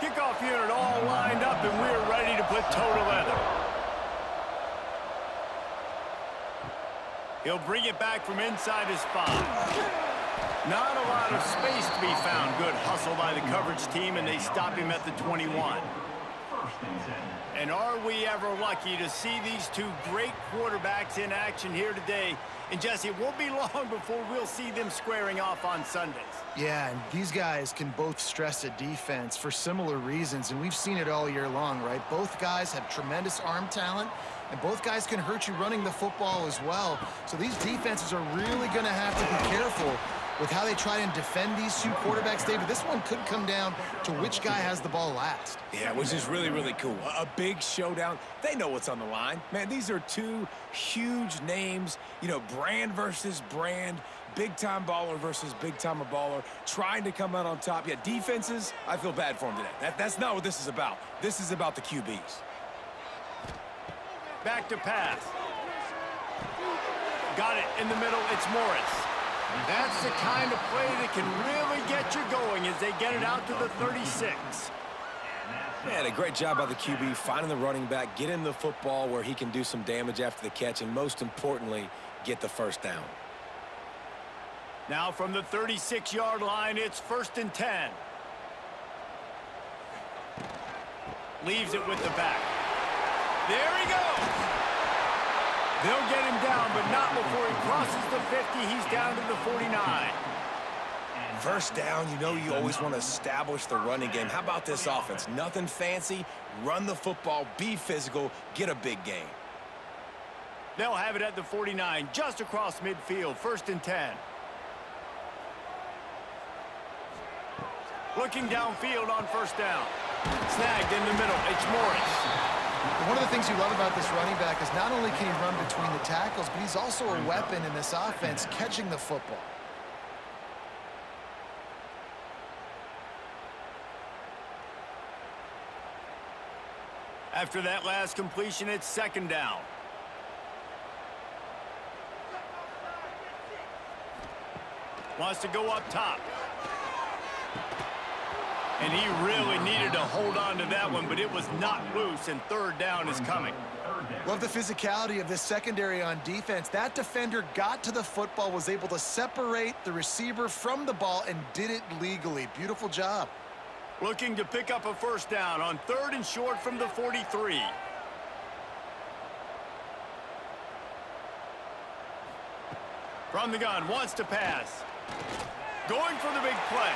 Kickoff unit all lined up, and we're ready to put toe to leather. He'll bring it back from inside his 5. Not a lot of space to be found. Good hustle by the coverage team, and they stop him at the 21. And are we ever lucky to see these two great quarterbacks in action here today? And Jesse, it won't be long before we'll see them squaring off on Sundays. Yeah, and these guys can both stress a defense for similar reasons, and we've seen it all year long, right? Both guys have tremendous arm talent, and both guys can hurt you running the football as well. So these defenses are really going to have to be careful with how they try and defend these two quarterbacks, David. This one could come down to which guy has the ball last. Yeah, which is really, really cool. A big showdown. They know what's on the line. Man, these are two huge names, you know, brand versus brand, big-time baller versus big-time baller, trying to come out on top. Yeah, defenses, I feel bad for them today. That's not what this is about. This is about the QBs. Back to pass. Got it in the middle. It's Morris. That's the kind of play that can really get you going as they get it out to the 36. Man, a great job by the QB finding the running back, getting the football where he can do some damage after the catch, and most importantly, get the first down. Now from the 36-yard line, it's 1st and 10. Leaves it with the back. There he goes. They'll get him down, but not before he crosses the 50. He's down to the 49. First down, you know you always want to establish the running game. How about this offense? Nothing fancy. Run the football, be physical, get a big gain. They'll have it at the 49, just across midfield, 1st and 10. Looking downfield on 1st down. Snagged in the middle. It's Morris. One of the things you love about this running back is not only can he run between the tackles, but he's also a weapon in this offense, catching the football. After that last completion, it's 2nd down. Wants to go up top. And he really needed to hold on to that one, but it was not loose, and 3rd down is coming. Love the physicality of this secondary on defense. That defender got to the football, was able to separate the receiver from the ball, and did it legally. Beautiful job. Looking to pick up a 1st down on 3rd and short from the 43. From the gun, wants to pass. Going for the big play.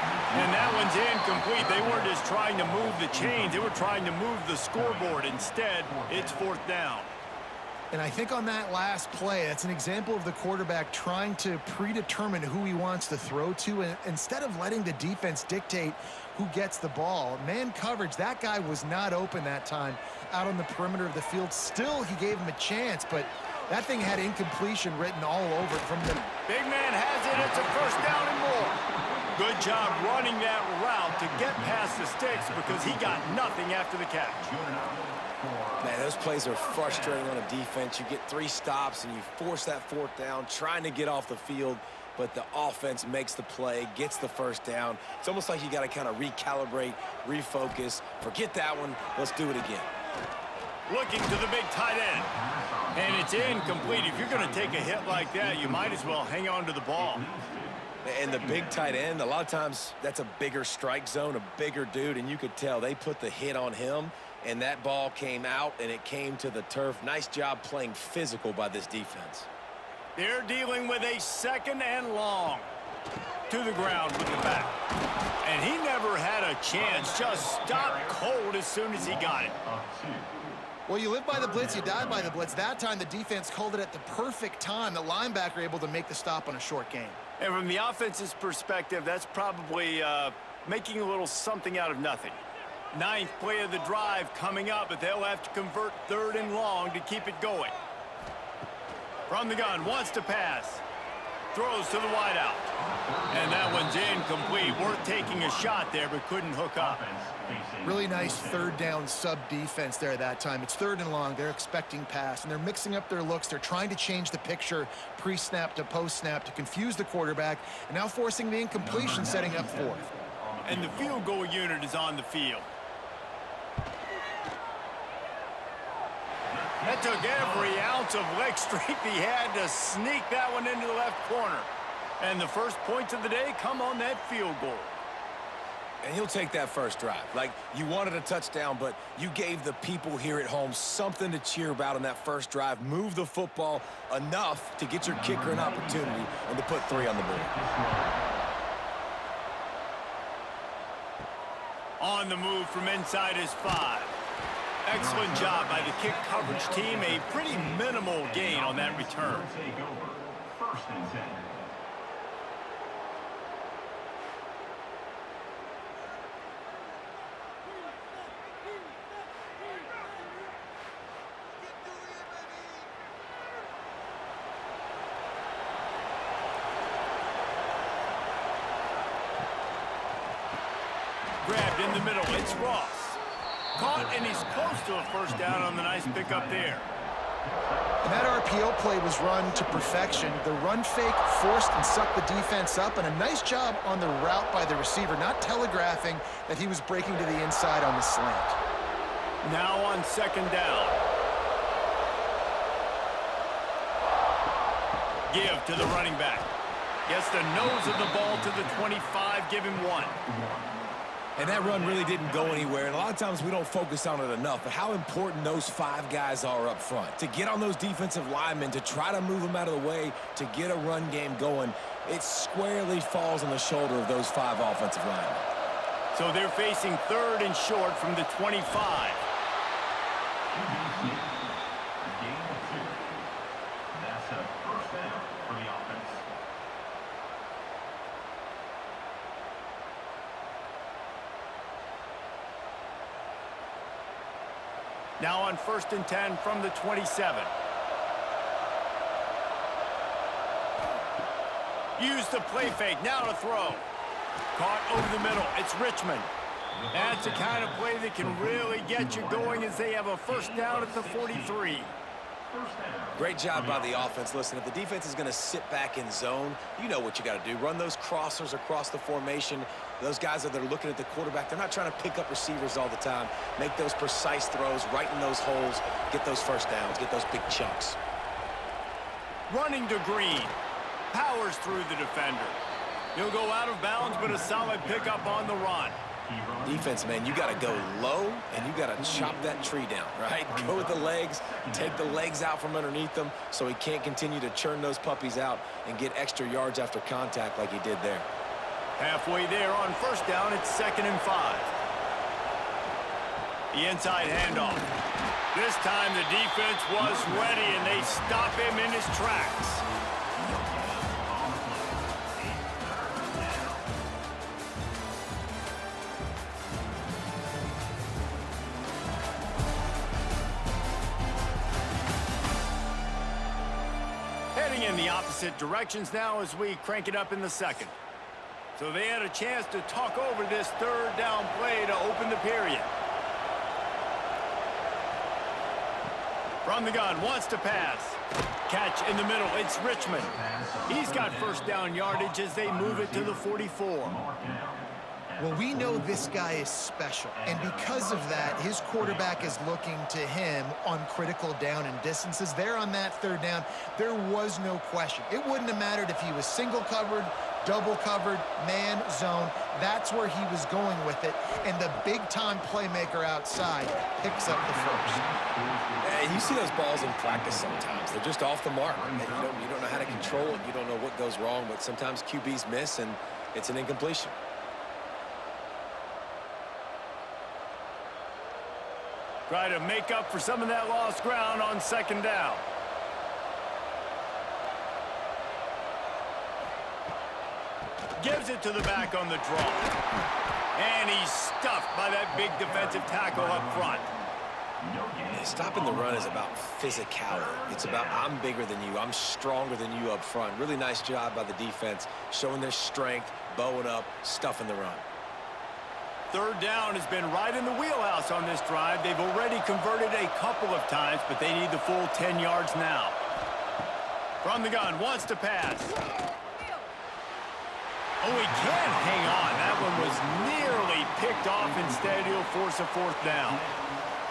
And that one's incomplete. They weren't just trying to move the chains. They were trying to move the scoreboard. Instead, it's 4th down. And I think on that last play, that's an example of the quarterback trying to predetermine who he wants to throw to, and instead of letting the defense dictate who gets the ball. Man coverage, that guy was not open that time out on the perimeter of the field. Still, he gave him a chance, but that thing had incompletion written all over it from the... Big man has it. It's a 1st down and more. Good job running that route to get past the sticks because he got nothing after the catch. Man, those plays are frustrating on a defense. You get 3 stops and you force that 4th down, trying to get off the field, but the offense makes the play, gets the 1st down. It's almost like you got to kind of recalibrate, refocus. Forget that one. Let's do it again. Looking to the big tight end. And it's incomplete. If you're going to take a hit like that, you might as well hang on to the ball. And the big tight end, a lot of times that's a bigger strike zone, a bigger dude, and you could tell they put the hit on him, and that ball came out, and it came to the turf. Nice job playing physical by this defense. They're dealing with a 2nd and long. To the ground with the back. And he never had a chance. Just stopped cold as soon as he got it. Well, you live by the blitz, you die by the blitz. That time, the defense called it at the perfect time. The linebacker able to make the stop on a short gain. And from the offense's perspective, that's probably making a little something out of nothing. 9th play of the drive coming up, but they'll have to convert 3rd and long to keep it going. From the gun, wants to pass. Throws to the wideout. And that one's incomplete. Worth taking a shot there, but couldn't hook up. Really nice 3rd down sub defense there that time. It's 3rd and long. They're expecting pass, and they're mixing up their looks. They're trying to change the picture pre-snap to post-snap to confuse the quarterback, and now forcing the incompletion, setting up 4th. and the field goal unit is on the field. That took every ounce of leg strength he had to sneak that one into the left corner. And the first points of the day come on that field goal. And he'll take that first drive. Like, you wanted a touchdown, but you gave the people here at home something to cheer about on that first drive. Move the football enough to get your kicker an opportunity and to put 3 on the board. On the move from inside his 5. Excellent job by the kick coverage team. A pretty minimal gain on that return. First and 10. Grabbed in the middle. It's Ross. Caught, and he's close to a first down on the nice pickup there. And that RPO play was run to perfection. The run fake forced and sucked the defense up, and a nice job on the route by the receiver, not telegraphing that he was breaking to the inside on the slant. Now on second down. Give to the running back. Gets the nose of the ball to the 25, give him 1. And that run really didn't go anywhere, and a lot of times we don't focus on it enough, but how important those 5 guys are up front. To get on those defensive linemen, to try to move them out of the way, to get a run game going, it squarely falls on the shoulder of those 5 offensive linemen. So they're facing 3rd and short from the 25. Gain of 2. That's a first down for the offense. Now on 1st and 10 from the 27. Use the play fake. Now to throw. Caught over the middle. It's Richmond. That's the kind of play that can really get you going as they have a first down at the 43. Great job by the offense. Listen, if the defense is going to sit back in zone, you know what you got to do. Run those crossers across the formation. Those guys that are looking at the quarterback, they're not trying to pick up receivers all the time. Make those precise throws, right in those holes, get those first downs, get those big chunks. Running to Green. Powers through the defender. He'll go out of bounds, but a solid pickup on the run. Defense, man, you got to go low, and you got to chop that tree down, right? Go with the legs, take the legs out from underneath them so he can't continue to churn those puppies out and get extra yards after contact like he did there. Halfway there on first down, it's 2nd and 5. The inside handoff. This time the defense was ready, and they stop him in his tracks. In the opposite directions now as we crank it up in the 2nd. So they had a chance to talk over this 3rd down play to open the period. From the gun, wants to pass. Catch in the middle, it's Richmond. He's got first down yardage as they move it to the 44. Well, we know this guy is special, and because of that, his quarterback is looking to him on critical down and distances. There on that 3rd down, there was no question. It wouldn't have mattered if he was single covered, double covered, man, zone. That's where he was going with it, and the big-time playmaker outside picks up the first. And you see those balls in practice sometimes. They're just off the mark. And you don't know how to control it. You don't know what goes wrong, but sometimes QBs miss, and it's an incompletion. Try to make up for some of that lost ground on 2nd down. Gives it to the back on the draw. And he's stuffed by that big defensive tackle up front. Stopping the run is about physicality. It's about I'm bigger than you. I'm stronger than you up front. Really nice job by the defense, showing their strength, bowing up, stuffing the run. 3rd down has been right in the wheelhouse on this drive. They've already converted a couple of times, but they need the full 10 yards now. From the gun, wants to pass. Oh, he can't hang on. That one was nearly picked off. Instead, he'll force a fourth down.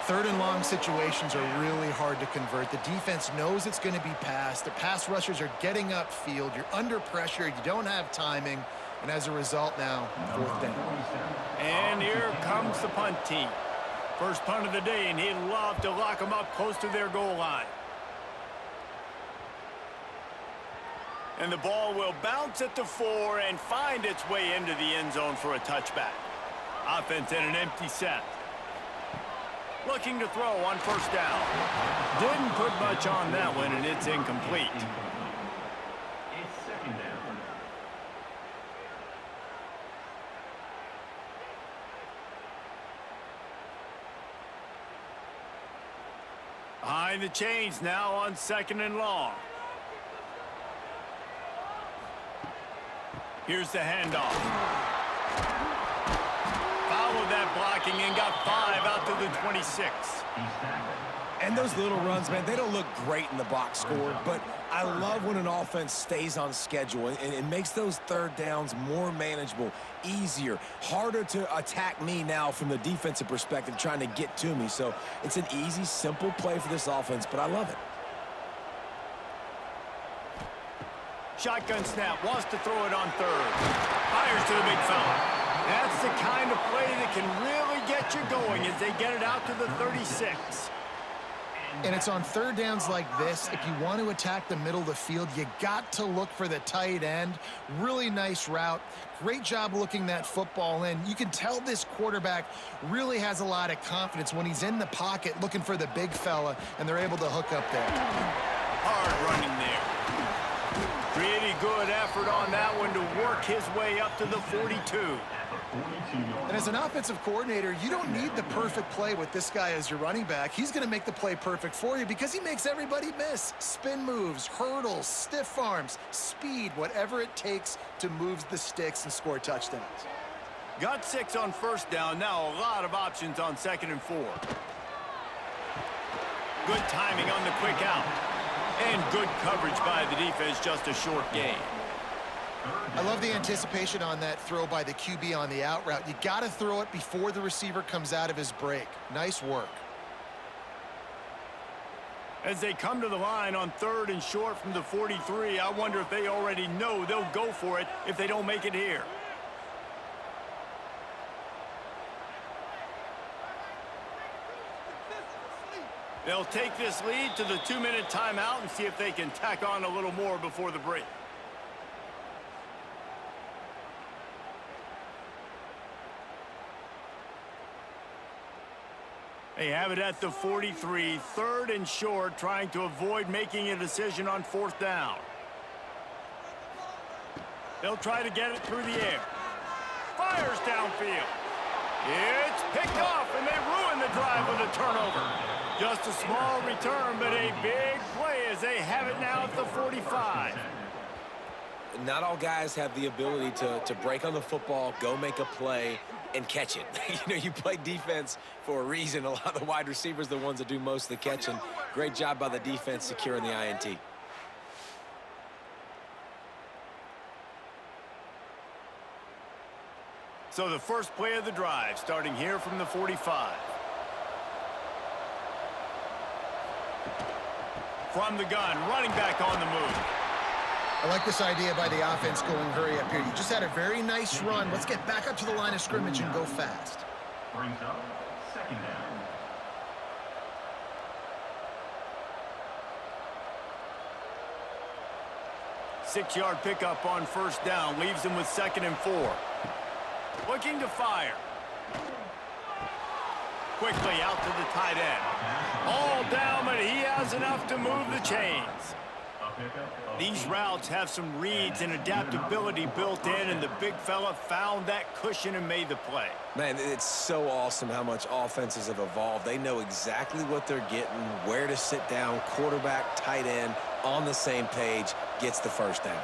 Third and long situations are really hard to convert. The defense knows it's going to be passed. The pass rushers are getting upfield. You're under pressure. You don't have timing. And as a result now, fourth down. And here comes the punt team. First punt of the day, and he'd love to lock them up close to their goal line. And the ball will bounce at the 4 and find its way into the end zone for a touchback. Offense in an empty set. Looking to throw on first down. Didn't put much on that one, and it's incomplete. It's second down. Behind the chains now on second and long. Here's the handoff. Followed that blocking and got 5 out to the 26. And those little runs, man, they don't look great in the box score, but I love when an offense stays on schedule and it makes those third downs more manageable, easier, harder to attack me now from the defensive perspective trying to get to me. So it's an easy, simple play for this offense, but I love it. Shotgun snap, wants to throw it on third. Fires to the big fella. That's the kind of play that can really get you going as they get it out to the 36. And it's on third downs like this. If you want to attack the middle of the field, you got to look for the tight end. Really nice route. Great job looking that football in. You can tell this quarterback really has a lot of confidence when he's in the pocket looking for the big fella, and they're able to hook up there. Hard running there. Pretty good effort on that one to work his way up to the 42. And as an offensive coordinator, you don't need the perfect play with this guy as your running back. He's going to make the play perfect for you because he makes everybody miss. Spin moves, hurdles, stiff arms, speed, whatever it takes to move the sticks and score touchdowns. Got 6 on first down. Now a lot of options on second and 4. Good timing on the quick out. And good coverage by the defense, just a short gain. I love the anticipation on that throw by the QB on the out route. You got to throw it before the receiver comes out of his break. Nice work. As they come to the line on third and short from the 43, I wonder if they already know they'll go for it if they don't make it here. They'll take this lead to the 2-minute timeout and see if they can tack on a little more before the break. They have it at the 43, third and short, trying to avoid making a decision on fourth down. They'll try to get it through the air. Fires downfield. It's picked off, and they ruin the drive with a turnover. Just a small return, but a big play as they have it now at the 45. Not all guys have the ability to break on the football, go make a play, and catch it. You know, you play defense for a reason. A lot of the wide receivers are the ones that do most of the catching. Great job by the defense securing the INT. So the first play of the drive, starting here from the 45. From the gun, running back on the move. I like this idea by the offense going hurry up here. You just had a very nice run. Let's get back up to the line of scrimmage and go fast. Brings up second down. Six-yard pickup on first down, leaves him with second and 4. Looking to fire. Quickly out to the tight end. All down, but he has enough to move the chains. These routes have some reads and adaptability built in, and the big fella found that cushion and made the play. Man, it's so awesome how much offenses have evolved. They know exactly what they're getting, where to sit down, quarterback, tight end, on the same page, gets the first down.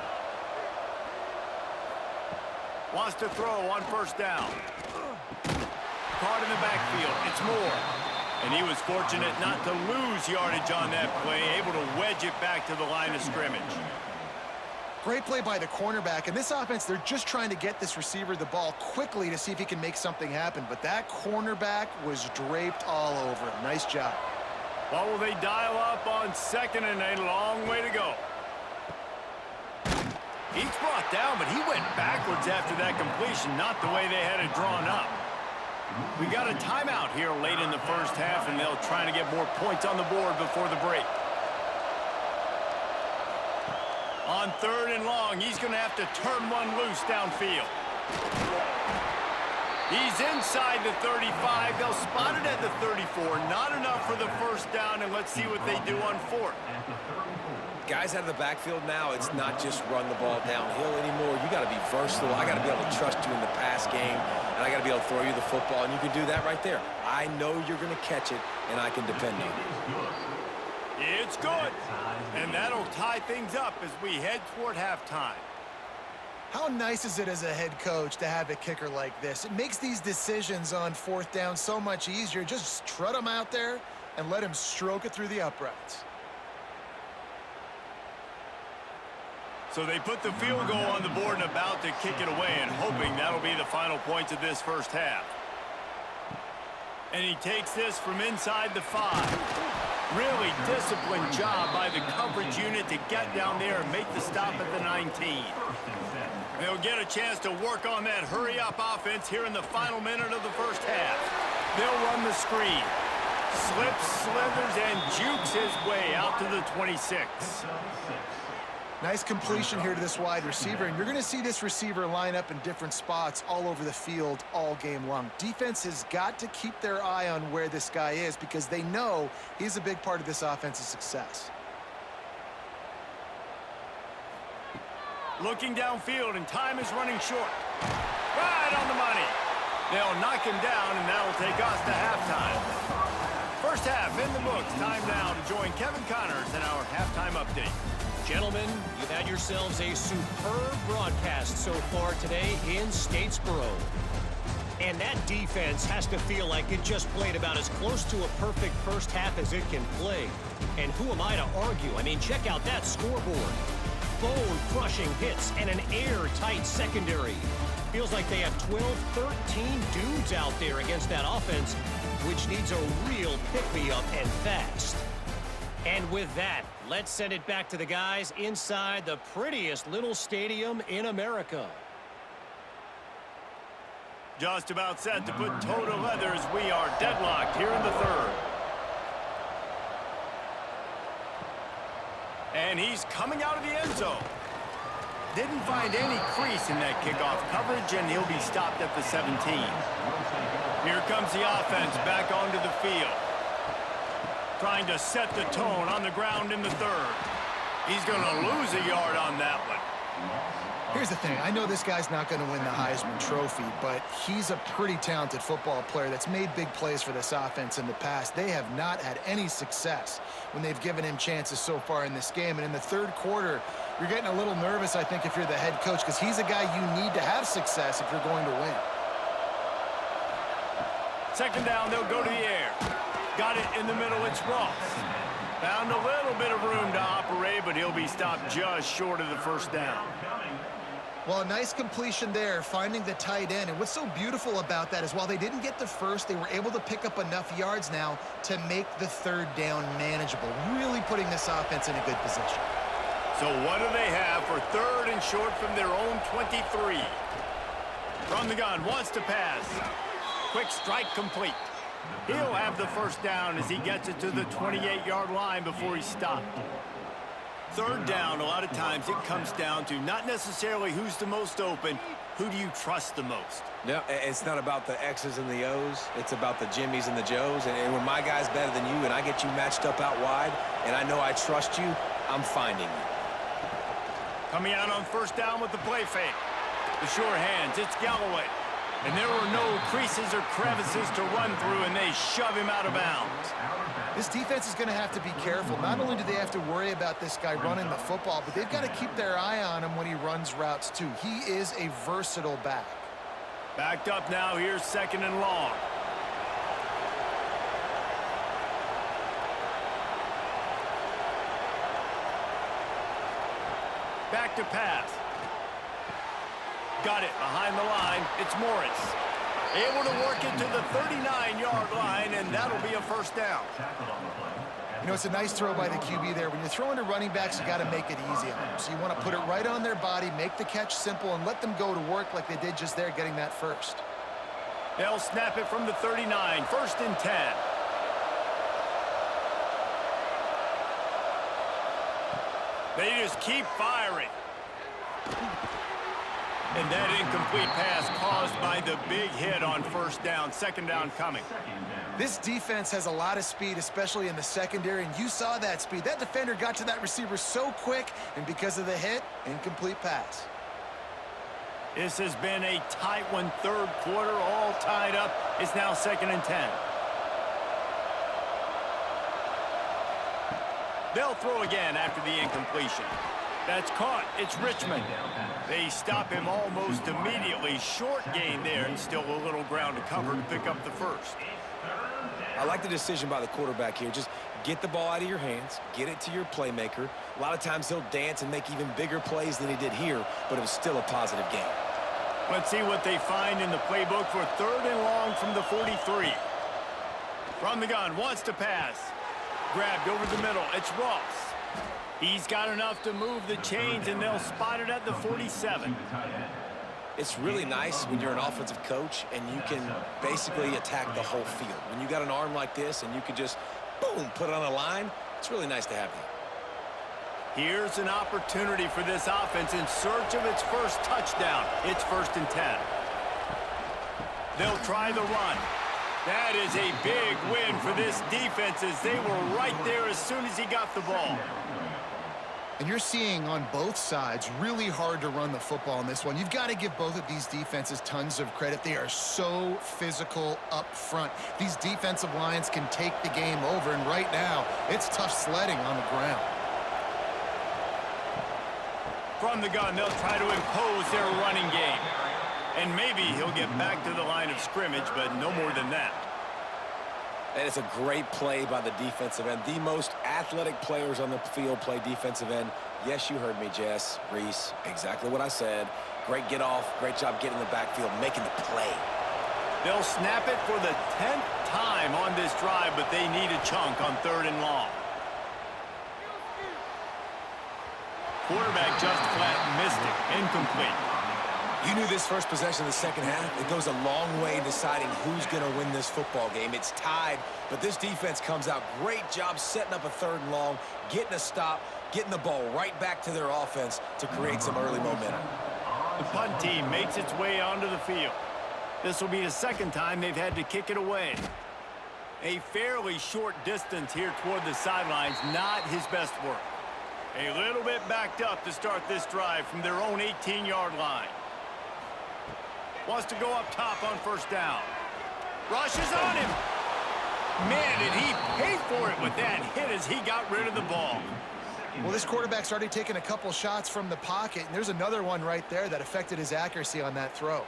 Wants to throw on first down. Caught in the backfield. It's Moore. And he was fortunate not to lose yardage on that play, able to wedge it back to the line of scrimmage. Great play by the cornerback. And this offense, they're just trying to get this receiver the ball quickly to see if he can make something happen. But that cornerback was draped all over him. Nice job. Well, will they dial up on 2nd and a long way to go? He's brought down, but he went backwards after that completion, not the way they had it drawn up. We got a timeout here late in the first half, and they'll try to get more points on the board before the break. On 3rd and long, he's going to have to turn one loose downfield. He's inside the 35. They'll spot it at the 34. Not enough for the first down, and let's see what they do on 4th. Guys out of the backfield now, it's not just run the ball downhill anymore. You got to be versatile. I got to be able to trust you in the pass game, and I got to be able to throw you the football, and you can do that right there. I know you're going to catch it, and I can depend on it. It's good, and that'll tie things up as we head toward halftime. How nice is it as a head coach to have a kicker like this? It makes these decisions on 4th down so much easier. Just trot him out there and let him stroke it through the uprights. So they put the field goal on the board and about to kick it away, and hoping that'll be the final points of this first half. And he takes this from inside the 5. Really disciplined job by the coverage unit to get down there and make the stop at the 19. They'll get a chance to work on that hurry-up offense here in the final minute of the first half. They'll run the screen. Slips, slithers, and jukes his way out to the 26. Nice completion here to this wide receiver, and you're going to see this receiver line up in different spots all over the field all game long. Defense has got to keep their eye on where this guy is because they know he's a big part of this offense's success. Looking downfield, and time is running short. Right on the money. They'll knock him down, and that'll take us to halftime. First half in the books. Time now to join Kevin Connors in our halftime update. Gentlemen, you've had yourselves a superb broadcast so far today in Statesboro. And that defense has to feel like it just played about as close to a perfect first half as it can play. And who am I to argue? I mean, check out that scoreboard. Bone-crushing hits and an airtight secondary. Feels like they have 12, 13 dudes out there against that offense, which needs a real pick-me-up and fast. And with that, let's send it back to the guys inside the prettiest little stadium in America. Just about set to put toe to leather as we are deadlocked here in the 3rd. And he's coming out of the end zone. Didn't find any crease in that kickoff coverage, and he'll be stopped at the 17. Here comes the offense back onto the field. Trying to set the tone on the ground in the 3rd. He's going to lose a yard on that one. Here's the thing. I know this guy's not going to win the Heisman Trophy, but he's a pretty talented football player that's made big plays for this offense in the past. They have not had any success when they've given him chances so far in this game. And in the 3rd quarter, you're getting a little nervous, I think, if you're the head coach, because he's a guy you need to have success if you're going to win. 2nd down, they'll go to the air. Got it in the middle, it's Ross. Found a little bit of room to operate, but he'll be stopped just short of the first down. Well, a nice completion there, finding the tight end. And what's so beautiful about that is while they didn't get the first, they were able to pick up enough yards now to make the 3rd down manageable, really putting this offense in a good position. So what do they have for 3rd and short from their own 23? From the gun, wants to pass. Quick strike complete. He'll have the first down as he gets it to the 28-yard line before he's stopped. 3rd down, a lot of times it comes down to not necessarily who's the most open, who do you trust the most? No, it's not about the X's and the O's. It's about the Jimmys and the Joes. And when my guy's better than you and I get you matched up out wide and I know I trust you, I'm finding you. Coming out on 1st down with the play fake. The sure hands, it's Galloway. And there were no creases or crevices to run through, and they shove him out of bounds. This defense is going to have to be careful. Not only do they have to worry about this guy running the football, but they've got to keep their eye on him when he runs routes, too. He is a versatile back. Backed up now, here's 2nd and long. Back to pass. Got it behind the line. It's Morris. Able to work it to the 39-yard line, and that'll be a first down. You know, it's a nice throw by the QB there. When you're throwing to running backs, you got to make it easy on them. So you want to put it right on their body, make the catch simple, and let them go to work like they did just there, getting that first. They'll snap it from the 39, 1st and 10. They just keep firing. And that incomplete pass caused by the big hit on first down. Second down coming. This defense has a lot of speed, especially in the secondary, and you saw that speed. That defender got to that receiver so quick, and because of the hit, incomplete pass. This has been a tight one, third quarter, all tied up. It's now 2nd and 10. They'll throw again after the incompletion. That's caught. It's Richmond. They stop him almost immediately. Short gain there, and still a little ground to cover to pick up the first. I like the decision by the quarterback here. Just get the ball out of your hands, get it to your playmaker. A lot of times he'll dance and make even bigger plays than he did here, but it was still a positive game. Let's see what they find in the playbook for 3rd and long from the 43. From the gun, wants to pass. Grabbed over the middle. It's Ross. He's got enough to move the chains, and they'll spot it at the 47. It's really nice when you're an offensive coach and you can basically attack the whole field. When you got an arm like this and you can just, boom, put it on a line, it's really nice to have that. Here's an opportunity for this offense in search of its first touchdown. It's 1st and 10. They'll try the run. That is a big win for this defense as they were right there as soon as he got the ball. And you're seeing on both sides really hard to run the football in this one. You've got to give both of these defenses tons of credit. They are so physical up front. These defensive lines can take the game over, and right now, it's tough sledding on the ground. From the gun, they'll try to impose their running game. And maybe he'll get back to the line of scrimmage, but no more than that. And it's a great play by the defensive end. The most athletic players on the field play defensive end. Yes, you heard me, Jess, Reese. Exactly what I said. Great get off. Great job getting in the backfield, making the play. They'll snap it for the 10th time on this drive, but they need a chunk on 3rd and long. Quarterback just flat missed it. Incomplete. You knew this first possession of the second half. It goes a long way in deciding who's going to win this football game. It's tied, but this defense comes out. Great job setting up a 3rd and long, getting a stop, getting the ball right back to their offense to create some early momentum. The punt team makes its way onto the field. This will be the 2nd time they've had to kick it away. A fairly short distance here toward the sidelines, not his best work. A little bit backed up to start this drive from their own 18-yard line. Wants to go up top on 1st down. Rushes on him. Man, did he pay for it with that hit as he got rid of the ball. Well, this quarterback's already taken a couple shots from the pocket, and there's another one right there that affected his accuracy on that throw.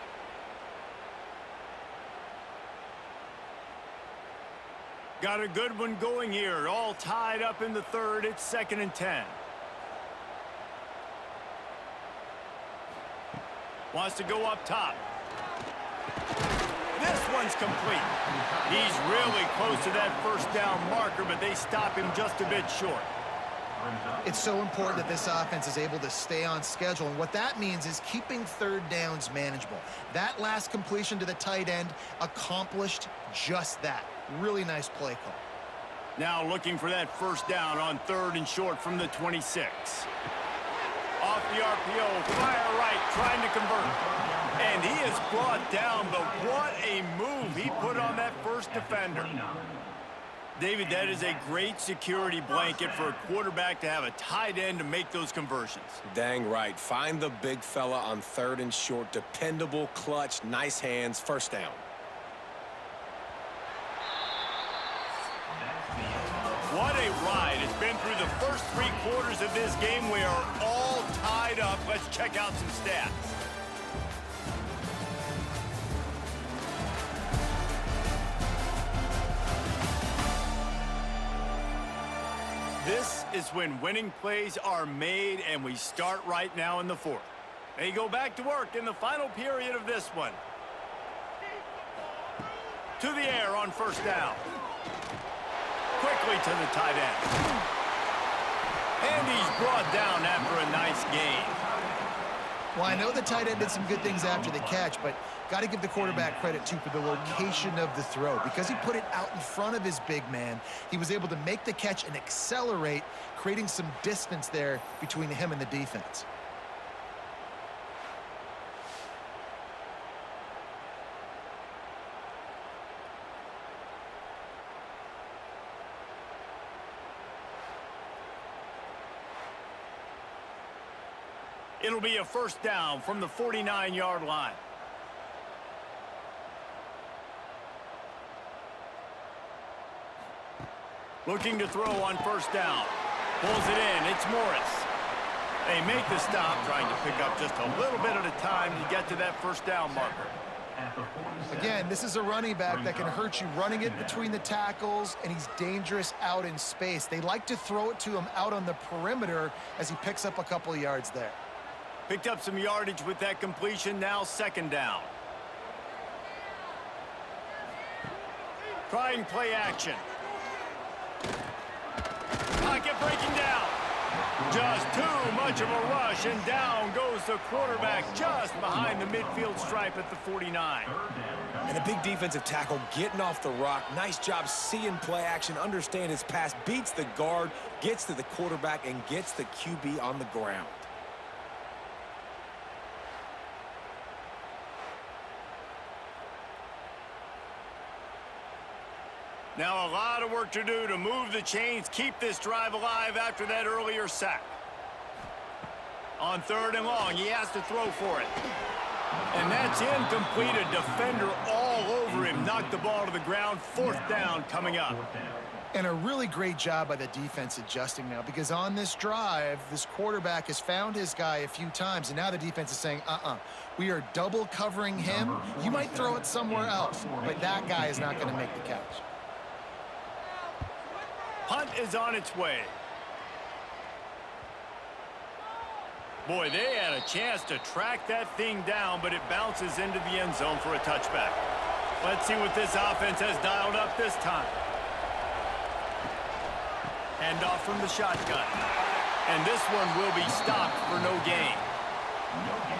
Got a good one going here. All tied up in the 3rd. It's 2nd and 10. Wants to go up top. This one's complete. He's really close to that 1st down marker, but they stop him just a bit short. It's so important that this offense is able to stay on schedule, and what that means is keeping 3rd downs manageable. That last completion to the tight end accomplished just that. Really nice play call. Now looking for that 1st down on 3rd and short from the 26. Off the RPO, fire right, trying to convert. And he is brought down, but what a move he put on that first defender. David, that is a great security blanket for a quarterback to have a tight end to make those conversions. Dang right. Find the big fella on 3rd and short. Dependable, clutch, nice hands, 1st down. What a ride. It's been through the first 3 quarters of this game. We are all tied up. Let's check out some stats. This is when winning plays are made, and we start right now in the fourth. They go back to work in the final period of this one. To the air on first down. Quickly to the tight end. And he's brought down after a nice gain. Well, I know the tight end did some good things after the catch, but got to give the quarterback credit, too, for the location of the throw. Because he put it out in front of his big man, he was able to make the catch and accelerate, creating some distance there between him and the defense. It'll be a first down from the 49-yard line. Looking to throw on first down. Pulls it in. It's Morris. They make the stop, trying to pick up just a little bit at a time to get to that first down marker. Again, this is a running back that can hurt you running it between the tackles, and he's dangerous out in space. They like to throw it to him out on the perimeter as he picks up a couple of yards there. Picked up some yardage with that completion. Now second down. Trying play action. Pocket breaking down. Just too much of a rush, and down goes the quarterback just behind the midfield stripe at the 49. And a big defensive tackle getting off the rock. Nice job seeing play action, understand his pass, beats the guard, gets to the quarterback, and gets the QB on the ground. Now a lot of work to do to move the chains, keep this drive alive after that earlier sack. On third and long, he has to throw for it. And that's incomplete. A defender all over him. Knocked the ball to the ground. Fourth down coming up. And a really great job by the defense adjusting now, because on this drive, this quarterback has found his guy a few times, and now the defense is saying, we are double covering him. You might throw it somewhere else, but that guy is not going to make the catch. Punt is on its way. Boy, they had a chance to track that thing down, but it bounces into the end zone for a touchback. Let's see what this offense has dialed up this time. Handoff from the shotgun. And this one will be stopped for no gain.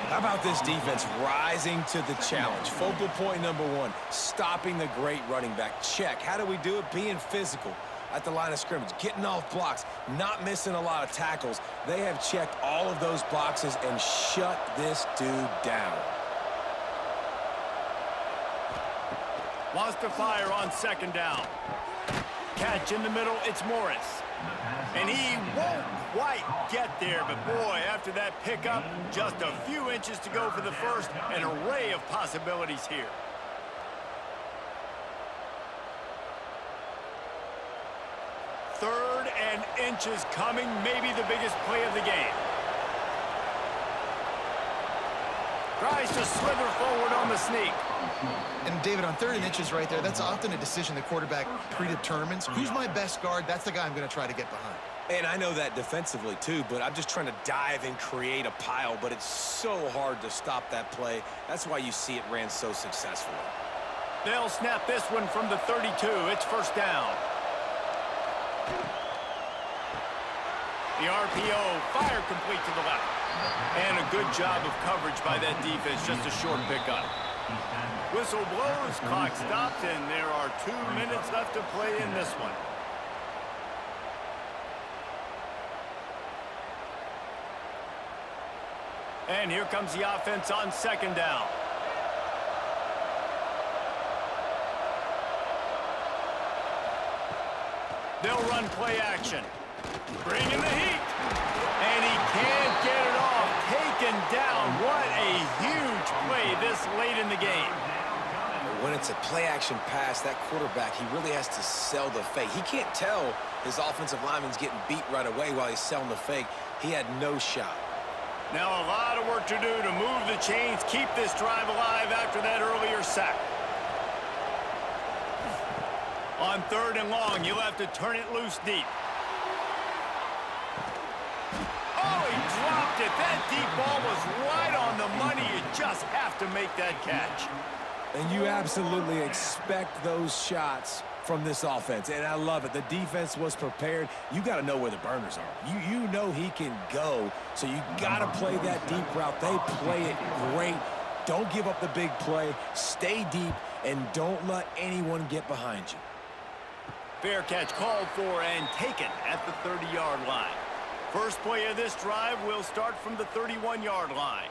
How about this defense rising to the challenge? Focal point number one, stopping the great running back. Check. How do we do it? Being physical at the line of scrimmage, getting off blocks, not missing a lot of tackles. They have checked all of those boxes and shut this dude down. Wants to fire on second down. Catch in the middle, it's Morris. And he won't quite get there, but boy, after that pickup, just a few inches to go for the first. An array of possibilities here. Third and inches coming, maybe the biggest play of the game. Tries to slither forward on the sneak. And David, on third and inches right there, that's often a decision the quarterback predetermines. Who's my best guard? That's the guy I'm going to try to get behind. And I know that defensively too, but I'm just trying to dive and create a pile, but it's so hard to stop that play. That's why you see it ran so successfully. They'll snap this one from the 32. It's first down. The RPO, fire complete to the left. And a good job of coverage by that defense, just a short pickup. Whistle blows, clock stops, and there are 2 minutes left to play in this one. And here comes the offense on second down. They'll run play action. Bring in the heat. And he can't get it off. Taken down. What a huge play this late in the game. When it's a play-action pass, that quarterback, he really has to sell the fake. He can't tell his offensive lineman's getting beat right away while he's selling the fake. He had no shot. Now a lot of work to do to move the chains, keep this drive alive after that earlier sack. On third and long, you'll have to turn it loose deep. deep ball was right on the money. You just have to make that catch. And you absolutely expect those shots from this offense, and I love it. The defense was prepared. You got to know where the burners are. You know he can go, so you got to play that deep route. They play it great. Don't give up the big play. Stay deep, and don't let anyone get behind you. Fair catch called for and taken at the 30-yard line. First play of this drive will start from the 31-yard line.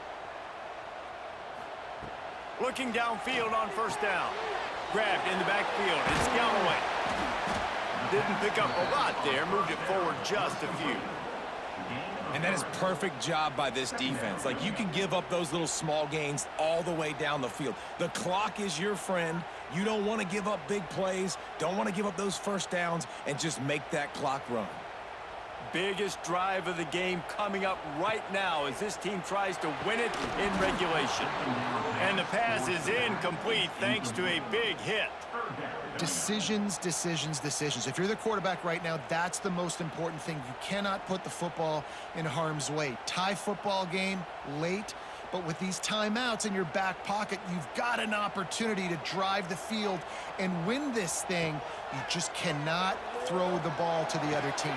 Looking downfield on first down. Grabbed in the backfield. It's Galloway. Didn't pick up a lot there. Moved it forward just a few. And that is perfect job by this defense. Like, you can give up those little small gains all the way down the field. The clock is your friend. You don't want to give up big plays. Don't want to give up those first downs and just make that clock run. Biggest drive of the game coming up right now as this team tries to win it in regulation. And the pass is incomplete thanks to a big hit. Decisions, decisions, decisions. If you're the quarterback right now, that's the most important thing. You cannot put the football in harm's way. Tie football game late, but with these timeouts in your back pocket, you've got an opportunity to drive the field and win this thing. You just cannot throw the ball to the other team.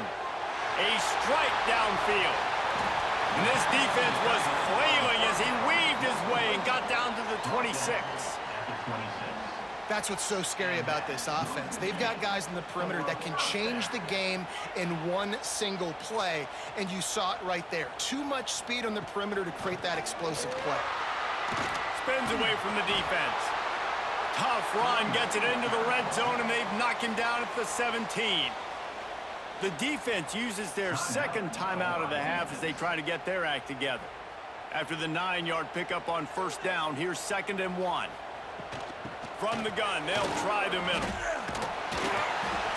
A strike downfield. And this defense was flailing as he weaved his way and got down to the 26. That's what's so scary about this offense. They've got guys in the perimeter that can change the game in one single play, and you saw it right there. Too much speed on the perimeter to create that explosive play. Spins away from the defense. Tough run, gets it into the red zone, and they've knocked him down at the 17. The defense uses their second timeout of the half as they try to get their act together. After the 9-yard pickup on first down, here's 2nd and 1. From the gun, they'll try the middle.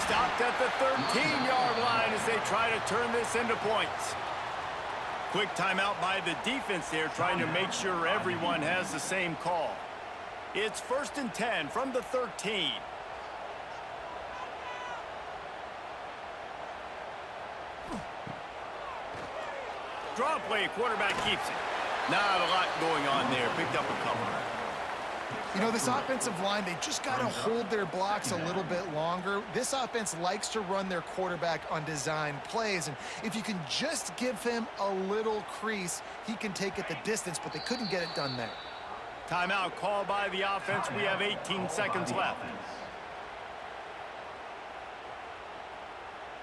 Stopped at the 13-yard line as they try to turn this into points. Quick timeout by the defense there, trying to make sure everyone has the same call. It's 1st and 10 from the 13. Draw play, quarterback keeps it. Not a lot going on there. Picked up a couple. You know, this offensive line, they just got to hold their blocks a little bit longer. This offense likes to run their quarterback on design plays, and if you can just give him a little crease, he can take it the distance, but they couldn't get it done there. Timeout called by the offense. We have 18 seconds left.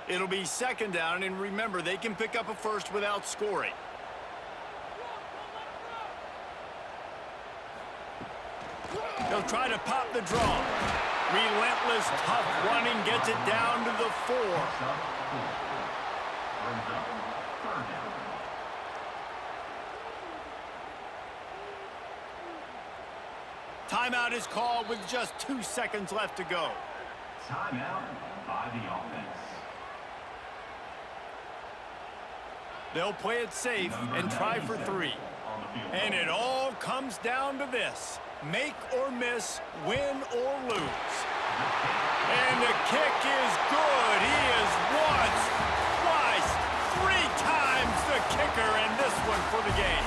It'll be 2nd down, and remember, they can pick up a first without scoring. They'll try to pop the draw. Relentless, tough running, gets it down to the 4. Timeout is called with just 2 seconds left to go. Timeout by the offense. They'll play it safe and try for 3. And it all comes down to this. Make or miss, win or lose. And the kick is good. He is once, twice, 3 times the kicker, and this one for the game.